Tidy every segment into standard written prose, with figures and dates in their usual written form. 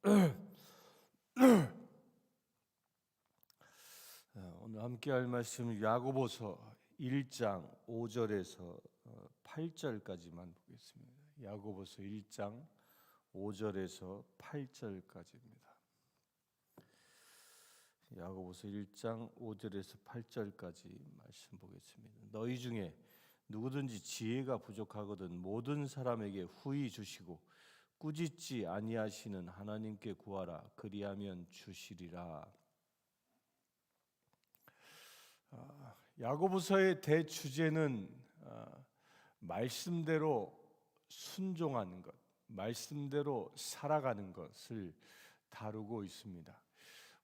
오늘 함께 할 말씀은 야고보서 1장 5절에서 8절까지만 보겠습니다. 야고보서 1장 5절에서 8절까지입니다. 야고보서 1장 5절에서 8절까지 말씀 보겠습니다. 너희 중에 누구든지 지혜가 부족하거든 모든 사람에게 후히 주시고 꾸짖지 아니하시는 하나님께 구하라. 그리하면 주시리라. 야고보서의 대주제는 말씀대로 순종하는 것, 말씀대로 살아가는 것을 다루고 있습니다.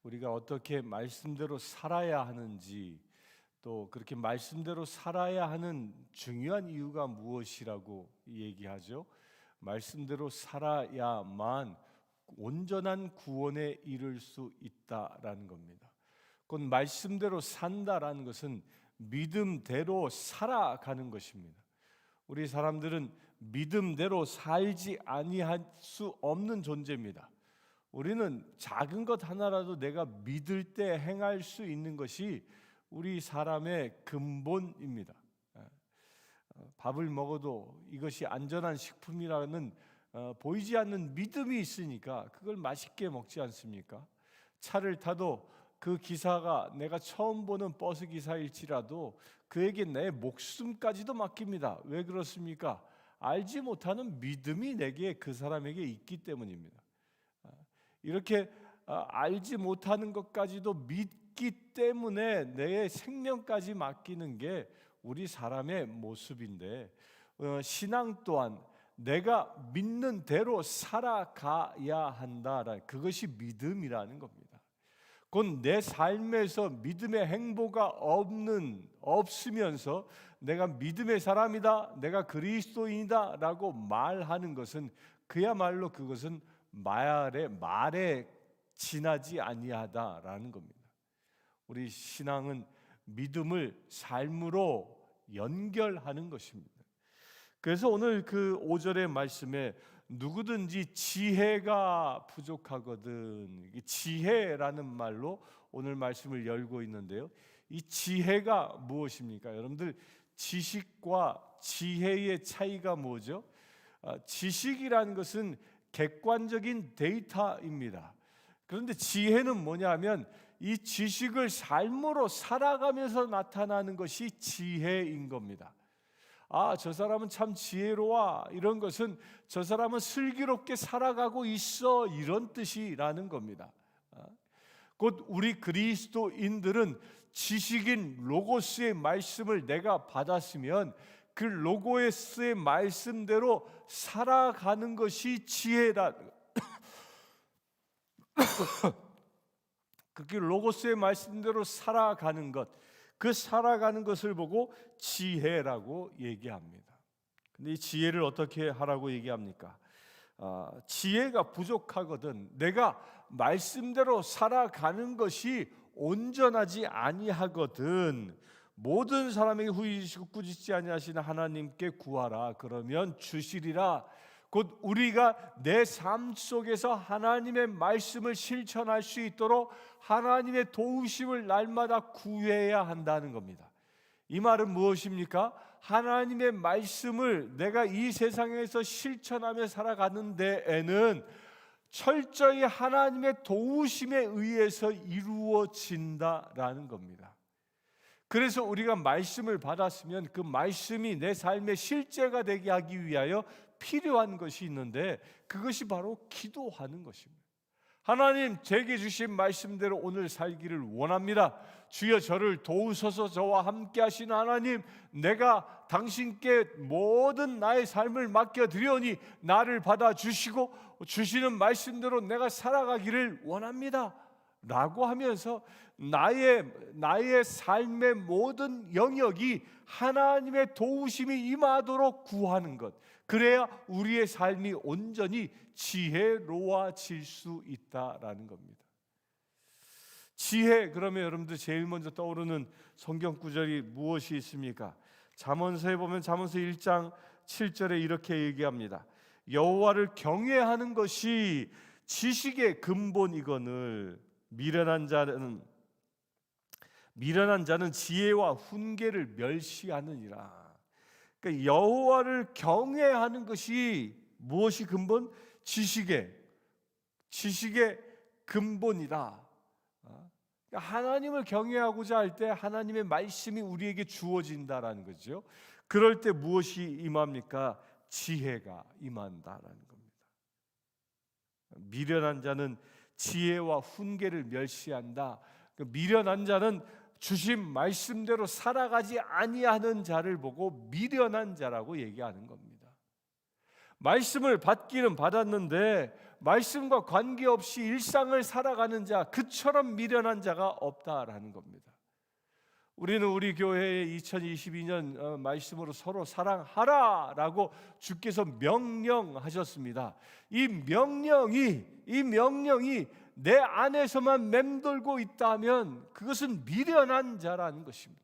우리가 어떻게 말씀대로 살아야 하는지, 또 그렇게 말씀대로 살아야 하는 중요한 이유가 무엇이라고 얘기하죠. 말씀대로 살아야만 온전한 구원에 이를 수 있다라는 겁니다. 곧 말씀대로 산다라는 것은 믿음대로 살아가는 것입니다. 우리 사람들은 믿음대로 살지 아니할 수 없는 존재입니다. 우리는 작은 것 하나라도 내가 믿을 때 행할 수 있는 것이 우리 사람의 근본입니다. 밥을 먹어도 이것이 안전한 식품이라는 보이지 않는 믿음이 있으니까 그걸 맛있게 먹지 않습니까? 차를 타도 그 기사가 내가 처음 보는 버스 기사일지라도 그에게 내 목숨까지도 맡깁니다. 왜 그렇습니까? 알지 못하는 믿음이 내게 그 사람에게 있기 때문입니다. 이렇게 알지 못하는 것까지도 믿기 때문에 내 생명까지 맡기는 게 우리 사람의 모습인데, 신앙 또한 내가 믿는 대로 살아가야 한다. 그것이 믿음이라는 겁니다. 곧 내 삶에서 믿음의 행보가 없으면서 내가 믿음의 사람이다, 내가 그리스도인이다 라고 말하는 것은 그야말로 그것은 말에 지나지 아니하다라는 겁니다. 우리 신앙은 믿음을 삶으로 연결하는 것입니다. 그래서 오늘 그 5절의 말씀에 누구든지 지혜가 부족하거든, 지혜라는 말로 오늘 말씀을 열고 있는데요. 이 지혜가 무엇입니까? 여러분들, 지식과 지혜의 차이가 뭐죠? 지식이라는 것은 객관적인 데이터입니다. 그런데 지혜는 뭐냐면 이 지식을 삶으로 살아가면서 나타나는 것이 지혜인 겁니다. 저 사람은 참 지혜로워, 이런 것은 저 사람은 슬기롭게 살아가고 있어, 이런 뜻이라는 겁니다. 곧 우리 그리스도인들은 지식인 로고스의 말씀을 내가 받았으면 그 로고스의 말씀대로 살아가는 것이 지혜다. 그 로고스의 말씀대로 살아가는 것, 그 살아가는 것을 보고 지혜라고 얘기합니다. 근데 이 지혜를 어떻게 하라고 얘기합니까? 지혜가 부족하거든 내가 말씀대로 살아가는 것이 온전하지 아니하거든 모든 사람에게 후히 주시고 꾸짖지 아니하시는 하나님께 구하라. 그러면 주시리라. 곧 우리가 내 삶 속에서 하나님의 말씀을 실천할 수 있도록 하나님의 도우심을 날마다 구해야 한다는 겁니다. 이 말은 무엇입니까? 하나님의 말씀을 내가 이 세상에서 실천하며 살아가는 데에는 철저히 하나님의 도우심에 의해서 이루어진다라는 겁니다. 그래서 우리가 말씀을 받았으면 그 말씀이 내 삶의 실제가 되게 하기 위하여 필요한 것이 있는데, 그것이 바로 기도하는 것입니다. 하나님, 제게 주신 말씀대로 오늘 살기를 원합니다. 주여 저를 도우소서. 저와 함께 하시는 하나님, 내가 당신께 모든 나의 삶을 맡겨드리오니 나를 받아주시고 주시는 말씀대로 내가 살아가기를 원합니다 라고 하면서 나의 삶의 모든 영역이 하나님의 도우심이 임하도록 구하는 것, 그래야 우리의 삶이 온전히 지혜로워질 수 있다라는 겁니다. 지혜, 그러면 여러분들 제일 먼저 떠오르는 성경 구절이 무엇이 있습니까? 잠언서에 보면 잠언서 1장 7절에 이렇게 얘기합니다. 여호와를 경외하는 것이 지식의 근본이거늘 미련한 자는 지혜와 훈계를 멸시하느니라. 그러니까 여호와를 경외하는 것이 무엇이 근본? 지식의 근본이다. 하나님을 경외하고자 할 때 하나님의 말씀이 우리에게 주어진다라는 거죠. 그럴 때 무엇이 임합니까? 지혜가 임한다라는 겁니다. 미련한 자는 지혜와 훈계를 멸시한다. 미련한 자는 주신 말씀대로 살아가지 아니하는 자를 보고 미련한 자라고 얘기하는 겁니다. 말씀을 받기는 받았는데 말씀과 관계없이 일상을 살아가는 자, 그처럼 미련한 자가 없다라는 겁니다. 우리는 우리 교회의 2022년 말씀으로 서로 사랑하라라고 주께서 명령하셨습니다. 이 명령이 내 안에서만 맴돌고 있다면 그것은 미련한 자라는 것입니다.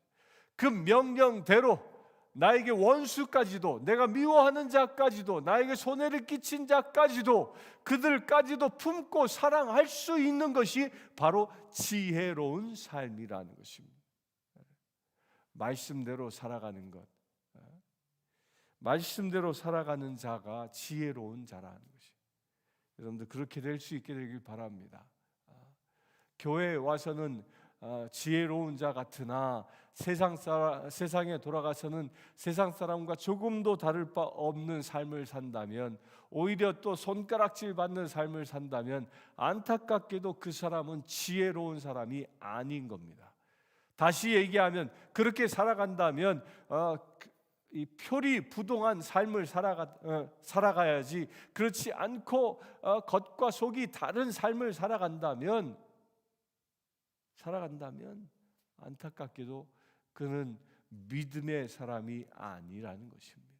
그 명령대로 나에게 원수까지도, 내가 미워하는 자까지도, 나에게 손해를 끼친 자까지도, 그들까지도 품고 사랑할 수 있는 것이 바로 지혜로운 삶이라는 것입니다. 말씀대로 살아가는 것, 말씀대로 살아가는 자가 지혜로운 자라는 것이. 여러분들 그렇게 될 수 있게 되길 바랍니다. 교회에 와서는 지혜로운 자 같으나 세상에 돌아가서는 세상 사람과 조금도 다를 바 없는 삶을 산다면, 오히려 또 손가락질 받는 삶을 산다면 안타깝게도 그 사람은 지혜로운 사람이 아닌 겁니다. 다시 얘기하면 그렇게 살아간다면 이 표리부동한 삶을 살아가야지, 그렇지 않고 겉과 속이 다른 삶을 살아간다면 안타깝게도 그는 믿음의 사람이 아니라는 것입니다.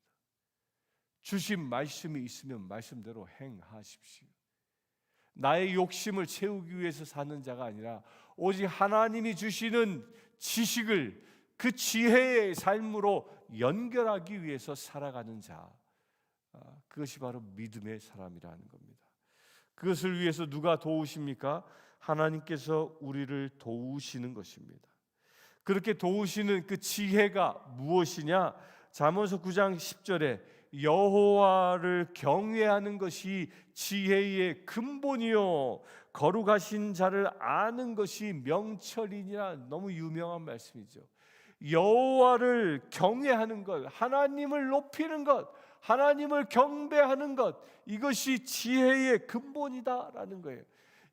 주신 말씀이 있으면 말씀대로 행하십시오. 나의 욕심을 채우기 위해서 사는 자가 아니라 오직 하나님이 주시는 지식을 그 지혜의 삶으로 연결하기 위해서 살아가는 자, 그것이 바로 믿음의 사람이라는 겁니다. 그것을 위해서 누가 도우십니까? 하나님께서 우리를 도우시는 것입니다. 그렇게 도우시는 그 지혜가 무엇이냐? 잠언서 9장 10절에 여호와를 경외하는 것이 지혜의 근본이요 거룩하신 자를 아는 것이 명철이니라. 너무 유명한 말씀이죠. 여호와를 경외하는 것, 하나님을 높이는 것, 하나님을 경배하는 것, 이것이 지혜의 근본이다라는 거예요.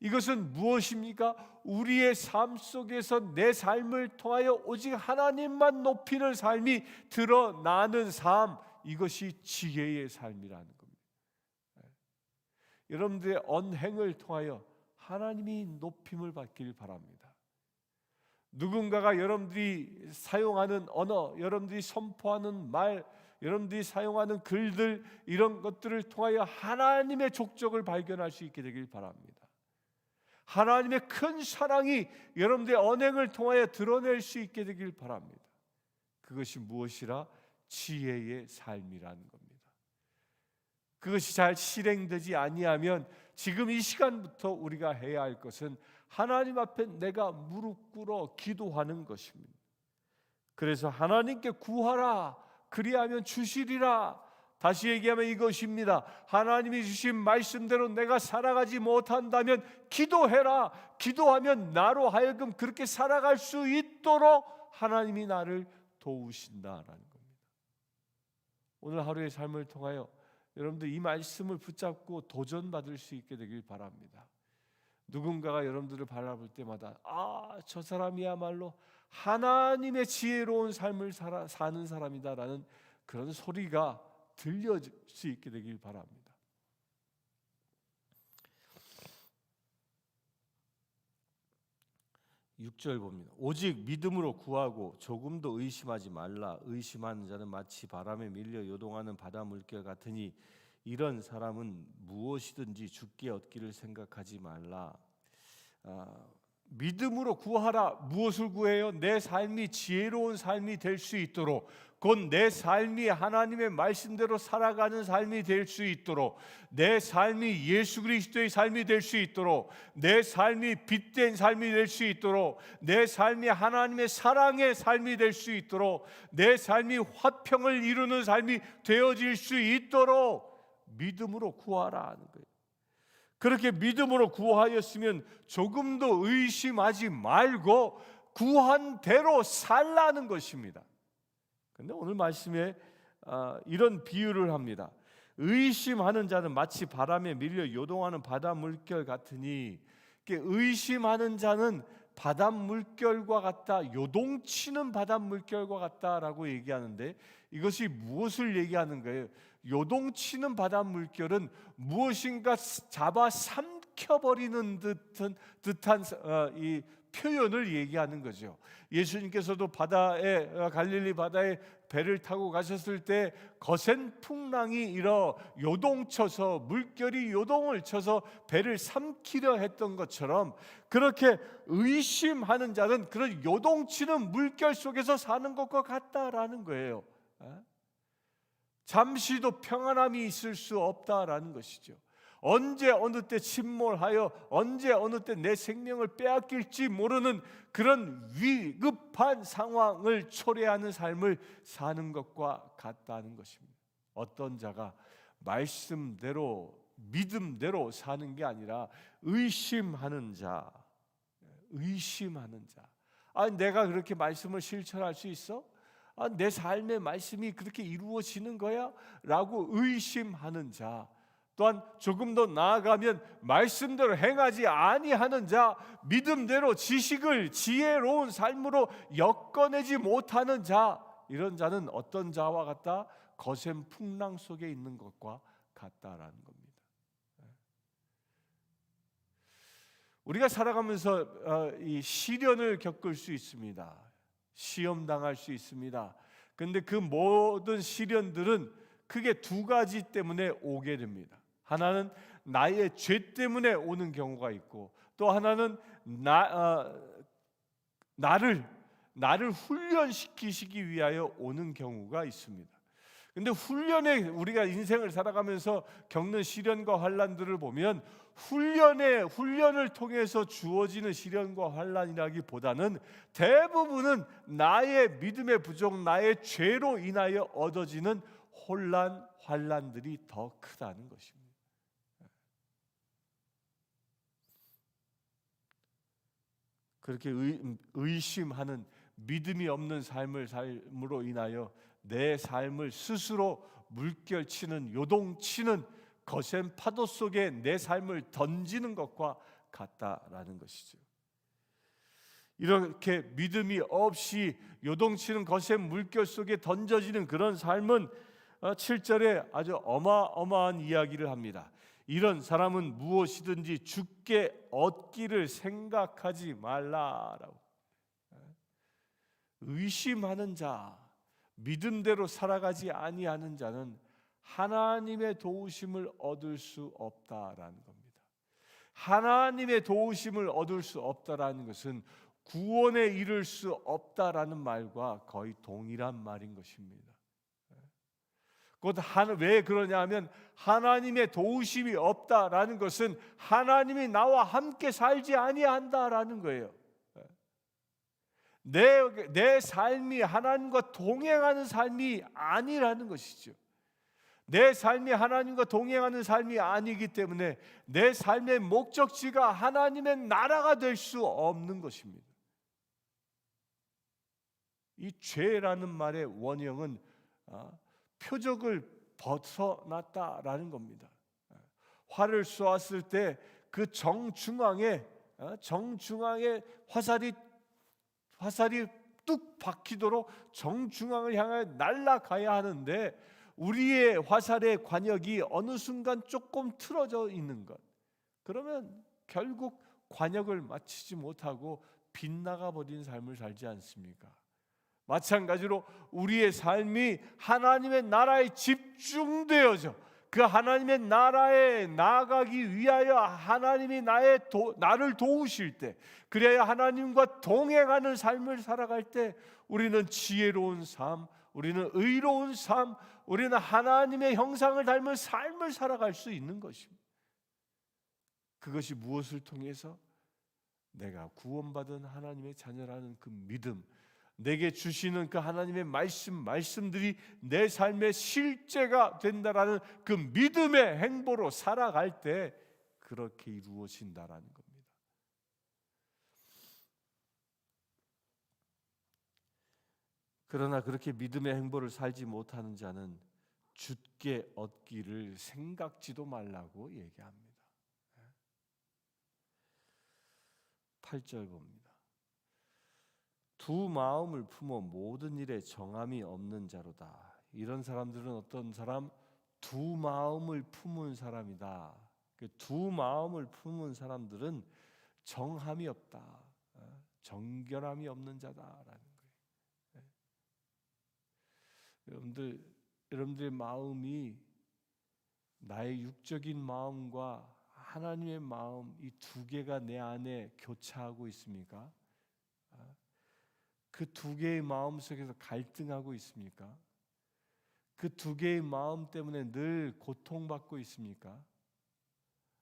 이것은 무엇입니까? 우리의 삶 속에서 내 삶을 통하여 오직 하나님만 높이는 삶이 드러나는 삶, 이것이 지혜의 삶이라는 겁니다. 여러분들의 언행을 통하여 하나님이 높임을 받기를 바랍니다. 누군가가 여러분들이 사용하는 언어, 여러분들이 선포하는 말, 여러분들이 사용하는 글들, 이런 것들을 통하여 하나님의 족적을 발견할 수 있게 되길 바랍니다. 하나님의 큰 사랑이 여러분들의 언행을 통하여 드러낼 수 있게 되길 바랍니다. 그것이 무엇이라? 지혜의 삶이라는 겁니다. 그것이 잘 실행되지 아니하면 지금 이 시간부터 우리가 해야 할 것은 하나님 앞에 내가 무릎 꿇어 기도하는 것입니다. 그래서 하나님께 구하라, 그리하면 주시리라. 다시 얘기하면 이것입니다. 하나님이 주신 말씀대로 내가 살아가지 못한다면 기도해라. 기도하면 나로 하여금 그렇게 살아갈 수 있도록 하나님이 나를 도우신다라는 겁니다. 오늘 하루의 삶을 통하여 여러분들 이 말씀을 붙잡고 도전받을 수 있게 되길 바랍니다. 누군가가 여러분들을 바라볼 때마다 저 사람이야말로 하나님의 지혜로운 삶을 사는 사람이다라는 그런 소리가 들려질 수 있게 되길 바랍니다. 6절 봅니다. 오직 믿음으로 구하고 조금도 의심하지 말라. 의심하는 자는 마치 바람에 밀려 요동하는 바다 물결 같으니 이런 사람은 무엇이든지 주께 얻기를 생각하지 말라. 믿음으로 구하라. 무엇을 구해요? 내 삶이 지혜로운 삶이 될 수 있도록, 곧 내 삶이 하나님의 말씀대로 살아가는 삶이 될 수 있도록, 내 삶이 예수 그리스도의 삶이 될 수 있도록, 내 삶이 빛된 삶이 될 수 있도록, 내 삶이 하나님의 사랑의 삶이 될 수 있도록, 내 삶이 화평을 이루는 삶이 되어질 수 있도록 믿음으로 구하라 하는 거예요. 그렇게 믿음으로 구하였으면 조금도 의심하지 말고 구한 대로 살라는 것입니다. 그런데 오늘 말씀에 이런 비유를 합니다. 의심하는 자는 마치 바람에 밀려 요동하는 바다 물결 같으니, 의심하는 자는 바다 물결과 같다, 요동치는 바다 물결과 같다라고 얘기하는데, 이것이 무엇을 얘기하는 거예요? 요동치는 바다 물결은 무엇인가 잡아 삼켜버리는 듯한 이 표현을 얘기하는 거죠. 예수님께서도 갈릴리 바다에 배를 타고 가셨을 때 거센 풍랑이 일어 요동쳐서, 물결이 요동을 쳐서 배를 삼키려 했던 것처럼, 그렇게 의심하는 자는 그런 요동치는 물결 속에서 사는 것과 같다라는 거예요. 잠시도 평안함이 있을 수 없다라는 것이죠. 언제 어느 때 침몰하여 언제 어느 때 내 생명을 빼앗길지 모르는 그런 위급한 상황을 초래하는 삶을 사는 것과 같다는 것입니다. 어떤 자가 말씀대로 믿음대로 사는 게 아니라 의심하는 자. 내가 그렇게 말씀을 실천할 수 있어? 내 삶의 말씀이 그렇게 이루어지는 거야? 라고 의심하는 자. 또한 조금 더 나아가면 말씀대로 행하지 아니하는 자, 믿음대로 지식을 지혜로운 삶으로 엮어내지 못하는 자, 이런 자는 어떤 자와 같다? 거센 풍랑 속에 있는 것과 같다라는 겁니다. 우리가 살아가면서 이 시련을 겪을 수 있습니다. 시험 당할 수 있습니다. 그런데 그 모든 시련들은 크게 두 가지 때문에 오게 됩니다. 하나는 나의 죄 때문에 오는 경우가 있고, 또 하나는 나를 훈련시키시기 위하여 오는 경우가 있습니다. 근데 우리가 인생을 살아가면서 겪는 시련과 환난들을 보면, 훈련을 통해서 주어지는 시련과 환난이라기보다는 대부분은 나의 믿음의 부족, 나의 죄로 인하여 얻어지는 혼란, 환난들이 더 크다는 것입니다. 그렇게 의심하는, 믿음이 없는 삶으로 인하여 내 삶을 스스로 물결치는, 요동치는 거센 파도 속에 내 삶을 던지는 것과 같다라는 것이죠. 이렇게 믿음이 없이 요동치는 거센 물결 속에 던져지는 그런 삶은 7절에 아주 어마어마한 이야기를 합니다. 이런 사람은 무엇이든지 주께 얻기를 생각하지 말라라고. 의심하는 자, 믿음대로 살아가지 아니하는 자는 하나님의 도우심을 얻을 수 없다라는 겁니다. 하나님의 도우심을 얻을 수 없다라는 것은 구원에 이를 수 없다라는 말과 거의 동일한 말인 것입니다. 왜 그러냐 하면, 하나님의 도우심이 없다라는 것은 하나님이 나와 함께 살지 아니한다라는 거예요. 내 삶이 하나님과 동행하는 삶이 아니라는 것이죠. 내 삶이 하나님과 동행하는 삶이 아니기 때문에 내 삶의 목적지가 하나님의 나라가 될 수 없는 것입니다. 이 죄라는 말의 원형은 표적을 벗어났다라는 겁니다. 활을 쏘았을 때 그 정중앙에 화살이 뚝 박히도록 정중앙을 향해 날아가야 하는데, 우리의 화살의 관역이 어느 순간 조금 틀어져 있는 것, 그러면 결국 관역을 맞추지 못하고 빗나가 버린 삶을 살지 않습니까? 마찬가지로 우리의 삶이 하나님의 나라에 집중되어져 그 하나님의 나라에 나아가기 위하여 하나님이 나를 도우실 때, 그래야 하나님과 동행하는 삶을 살아갈 때 우리는 지혜로운 삶, 우리는 의로운 삶, 우리는 하나님의 형상을 닮은 삶을 살아갈 수 있는 것입니다. 그것이 무엇을 통해서? 내가 구원받은 하나님의 자녀라는 그 믿음, 내게 주시는 그 하나님의 말씀들이 내 삶의 실제가 된다라는 그 믿음의 행보로 살아갈 때 그렇게 이루어진다라는 겁니다. 그러나 그렇게 믿음의 행보를 살지 못하는 자는 주께 얻기를 생각지도 말라고 얘기합니다. 8절 봅니다. 두 마음을 품어 모든 일에 정함이 없는 자로다. 이런 사람들은 어떤 사람? 두 마음을 품은 사람이다. 두 마음을 품은 사람들은 정함이 없다, 정결함이 없는 자다라는 거예요. 여러분들의 마음이 나의 육적인 마음과 하나님의 마음, 이 두 개가 내 안에 교차하고 있습니까? 그 두 개의 마음 속에서 갈등하고 있습니까? 그 두 개의 마음 때문에 늘 고통받고 있습니까?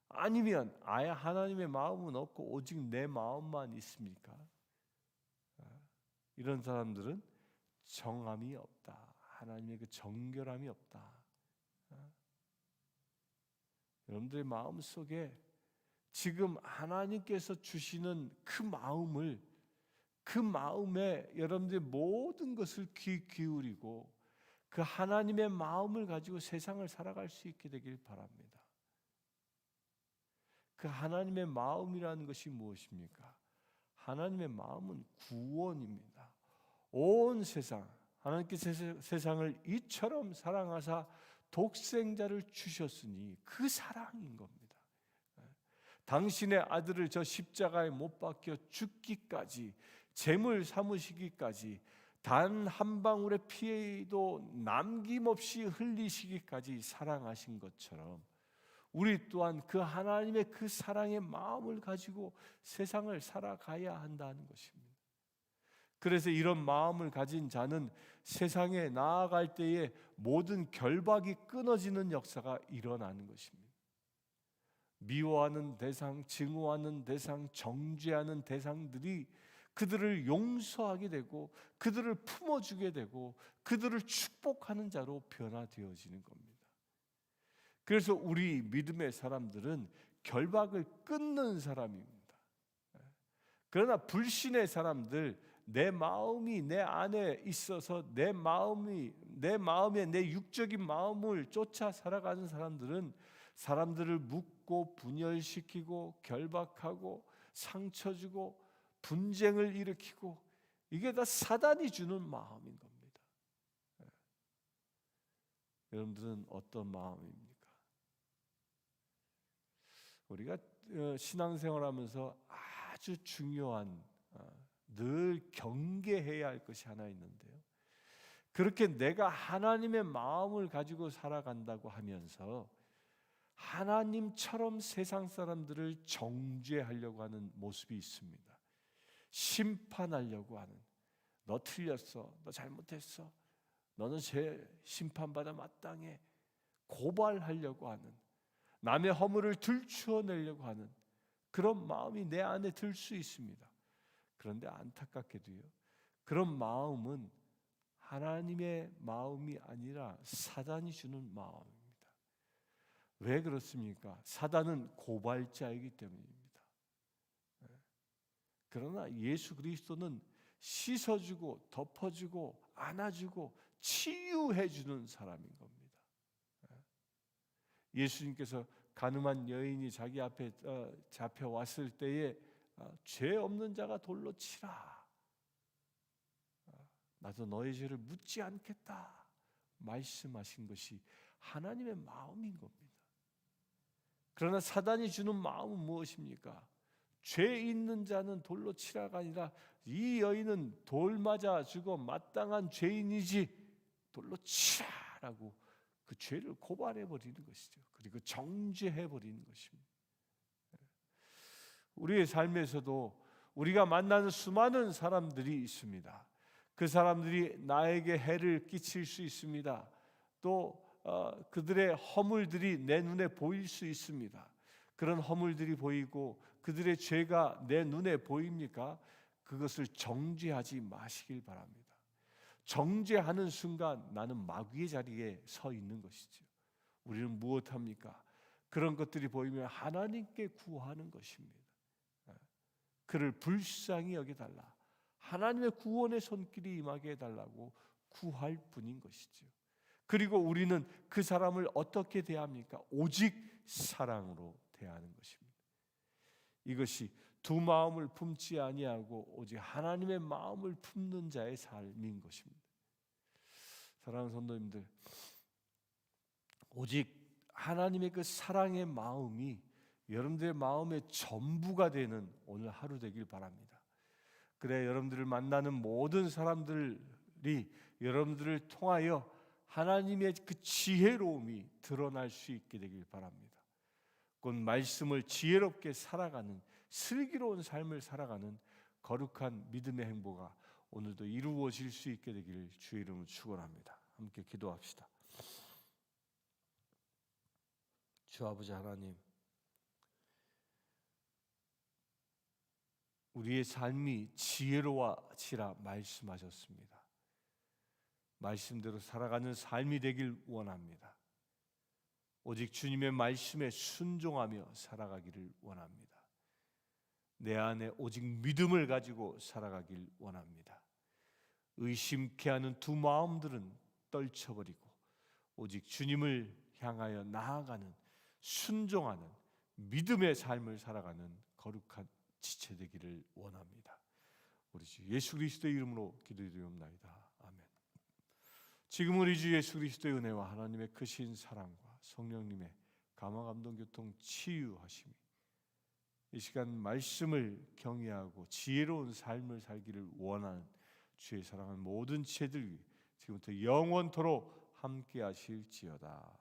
아니면 아예 하나님의 마음은 없고 오직 내 마음만 있습니까? 이런 사람들은 정함이 없다. 하나님의 그 정결함이 없다. 여러분들의 마음 속에 지금 하나님께서 주시는 그 마음을, 그 마음에 여러분들의 모든 것을 귀 기울이고 그 하나님의 마음을 가지고 세상을 살아갈 수 있게 되길 바랍니다. 그 하나님의 마음이라는 것이 무엇입니까? 하나님의 마음은 구원입니다. 온 세상, 하나님께서 세상을 이처럼 사랑하사 독생자를 주셨으니 그 사랑인 겁니다. 당신의 아들을 저 십자가에 못 박혀 죽기까지, 제물 삼으시기까지, 단 한 방울의 피도 남김없이 흘리시기까지 사랑하신 것처럼 우리 또한 그 하나님의 그 사랑의 마음을 가지고 세상을 살아가야 한다는 것입니다. 그래서 이런 마음을 가진 자는 세상에 나아갈 때에 모든 결박이 끊어지는 역사가 일어나는 것입니다. 미워하는 대상, 증오하는 대상, 정죄하는 대상들이 그들을 용서하게 되고 그들을 품어주게 되고 그들을 축복하는 자로 변화되어지는 겁니다. 그래서 우리 믿음의 사람들은 결박을 끊는 사람입니다. 그러나 불신의 사람들, 내 마음이 내 안에 있어서 내 마음에 내 육적인 마음을 쫓아 살아가는 사람들은 사람들을 묶고 분열시키고 결박하고 상처 주고 분쟁을 일으키고, 이게 다 사단이 주는 마음인 겁니다. 여러분들은 어떤 마음입니까? 우리가 신앙생활하면서 아주 중요한, 늘 경계해야 할 것이 하나 있는데요, 그렇게 내가 하나님의 마음을 가지고 살아간다고 하면서 하나님처럼 세상 사람들을 정죄하려고 하는 모습이 있습니다. 심판하려고 하는, 너 틀렸어, 너 잘못했어, 너는 죄 심판받아 마땅해, 고발하려고 하는, 남의 허물을 들추어내려고 하는 그런 마음이 내 안에 들 수 있습니다. 그런데 안타깝게도요, 그런 마음은 하나님의 마음이 아니라 사단이 주는 마음입니다. 왜 그렇습니까? 사단은 고발자이기 때문입니다. 그러나 예수 그리스도는 씻어주고 덮어주고 안아주고 치유해주는 사람인 겁니다. 예수님께서 가늠한 여인이 자기 앞에 잡혀왔을 때에 죄 없는 자가 돌로 치라, 나도 너의 죄를 묻지 않겠다 말씀하신 것이 하나님의 마음인 겁니다. 그러나 사단이 주는 마음은 무엇입니까? 죄 있는 자는 돌로 치라가 아니라 이 여인은 돌 맞아 죽어 마땅한 죄인이지 돌로 치라라고 그 죄를 고발해 버리는 것이죠. 그리고 정죄해 버리는 것입니다. 우리의 삶에서도 우리가 만나는 수많은 사람들이 있습니다. 그 사람들이 나에게 해를 끼칠 수 있습니다. 또 그들의 허물들이 내 눈에 보일 수 있습니다. 그런 허물들이 보이고 그들의 죄가 내 눈에 보입니까? 그것을 정죄하지 마시길 바랍니다. 정죄하는 순간 나는 마귀의 자리에 서 있는 것이죠. 우리는 무엇합니까? 그런 것들이 보이면 하나님께 구하는 것입니다. 그를 불쌍히 여겨달라, 하나님의 구원의 손길이 임하게 해달라고 구할 뿐인 것이죠. 그리고 우리는 그 사람을 어떻게 대합니까? 오직 사랑으로 대하는 것입니다. 이것이 두 마음을 품지 아니하고 오직 하나님의 마음을 품는 자의 삶인 것입니다. 사랑하는 성도님들, 오직 하나님의 그 사랑의 마음이 여러분들의 마음의 전부가 되는 오늘 하루 되길 바랍니다. 그래 여러분들을 만나는 모든 사람들이 여러분들을 통하여 하나님의 그 지혜로움이 드러날 수 있게 되길 바랍니다. 곧 말씀을 지혜롭게 살아가는, 슬기로운 삶을 살아가는 거룩한 믿음의 행보가 오늘도 이루어질 수 있게 되기를 주의 이름으로 축원합니다. 함께 기도합시다. 주 아버지 하나님, 우리의 삶이 지혜로워지라 말씀하셨습니다. 말씀대로 살아가는 삶이 되길 원합니다. 오직 주님의 말씀에 순종하며 살아가기를 원합니다. 내 안에 오직 믿음을 가지고 살아가길 원합니다. 의심케 하는 두 마음들은 떨쳐버리고 오직 주님을 향하여 나아가는, 순종하는 믿음의 삶을 살아가는 거룩한 지체 되기를 원합니다. 우리 주 예수 그리스도의 이름으로 기도드리옵나이다. 아멘. 지금 우리 주 예수 그리스도의 은혜와 하나님의 크신 사랑과 성령님의 감화 감동 교통 치유하심이 이 시간 말씀을 경외하고 지혜로운 삶을 살기를 원하는 주의 사랑하는 모든 지체들 지금부터 영원토록 함께 하실지어다.